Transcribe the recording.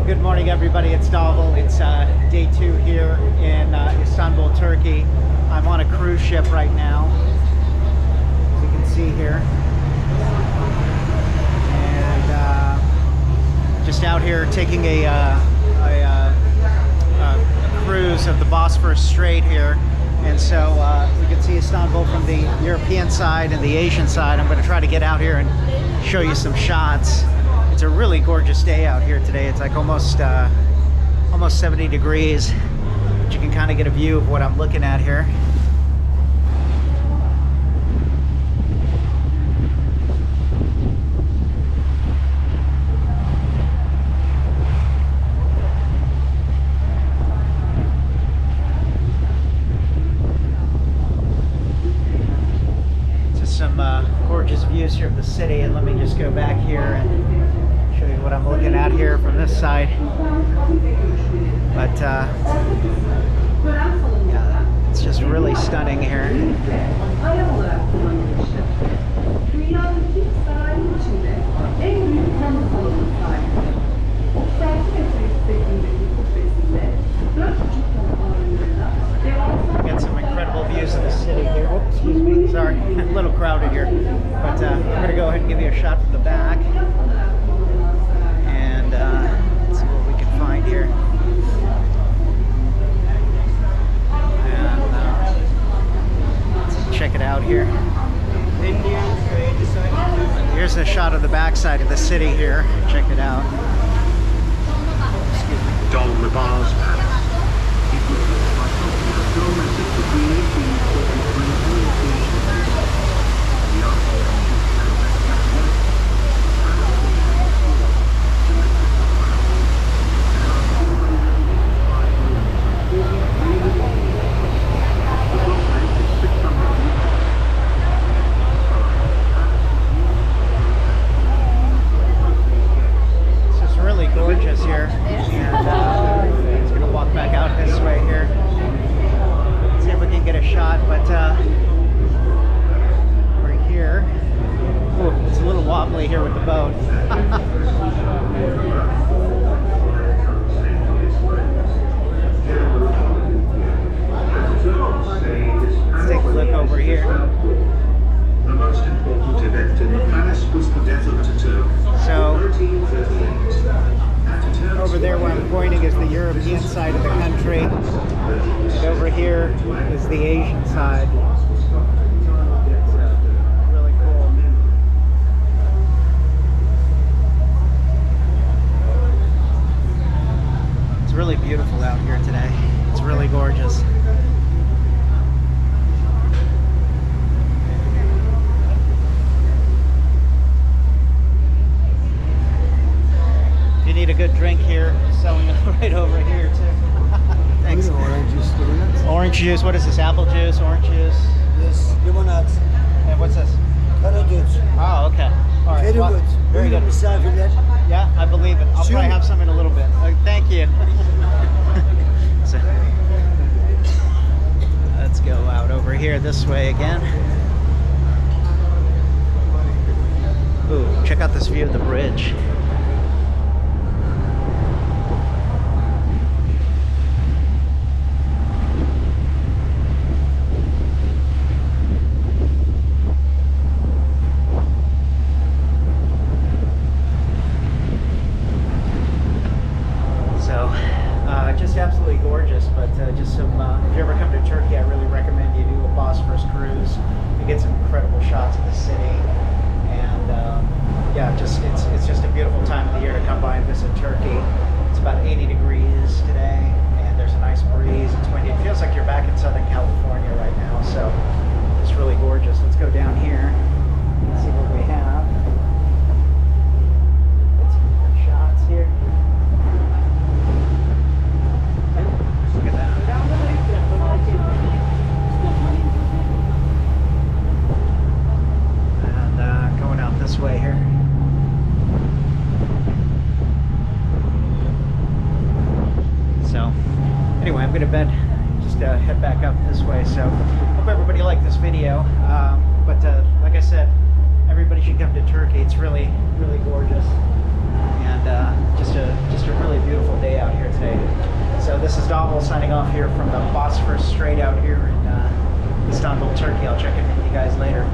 Well, good morning, everybody. It's Dhaval. It's day 2 here in Istanbul, Turkey. I'm on a cruise ship right now, as you can see here. And just out here taking a cruise of the Bosphorus Strait here. And so you can see Istanbul from the European side and the Asian side. I'm going to try to get out here and show you some shots. It's a really gorgeous day out here today. It's like almost 70 degrees, but you can kind of get a view of what I'm looking at here. Some gorgeous views here of the city, and let me just go back here and show you what I'm looking at here from this side. But yeah, it's just really stunning here. Got some incredible views of the city here. Oops, excuse me, sorry, a little crowded here. But I'm going to go ahead and give you a shot from the back. And let's see what we can find here. And let's check it out here. Here's a shot of the backside of the city here. Check it out. Excuse me. Gorgeous here, and I'm just gonna walk back out this way here. See if we can get a shot, but right here, ooh, it's a little wobbly here with the boat. Let's take a look over here. The most important event in the palace was the death of Ataturk. So over there where I'm pointing is the European side of the country, and over here is the Asian side. Really cool. It's really beautiful out here today. It's really gorgeous. Need a good drink here, selling it right over here too. Thanks. Orange juice, Orange juice. What is this? Apple juice, orange juice. Yes, limonade. And what's this? Karadut. Oh, okay. All right. Very Well, good. Very good. Misafirler. Yeah, I believe it. I'll probably have some in a little bit. Thank you. So, let's go out over here this way again. Ooh, check out this view of the bridge. Just absolutely gorgeous, but just some, if you ever come to Turkey, I really recommend you do a Bosphorus cruise. You get some incredible shots of the city, and yeah, it's just a beautiful time of the year to come by and visit Turkey. It's about 80 degrees today, and there's a nice breeze. It's windy. It feels like you're back in Southern California right now, so it's really gorgeous. Let's go down here and see what we have. Get some more shots here. Look at that. And going out this way here. So anyway, I'm going to just head back up this way. So hope everybody liked this video. But like I said, everybody should come to Turkey. It's really, really gorgeous, and just a really beautiful Dhaval signing off here from the Bosphorus Strait out here in Istanbul, Turkey. I'll check in with you guys later.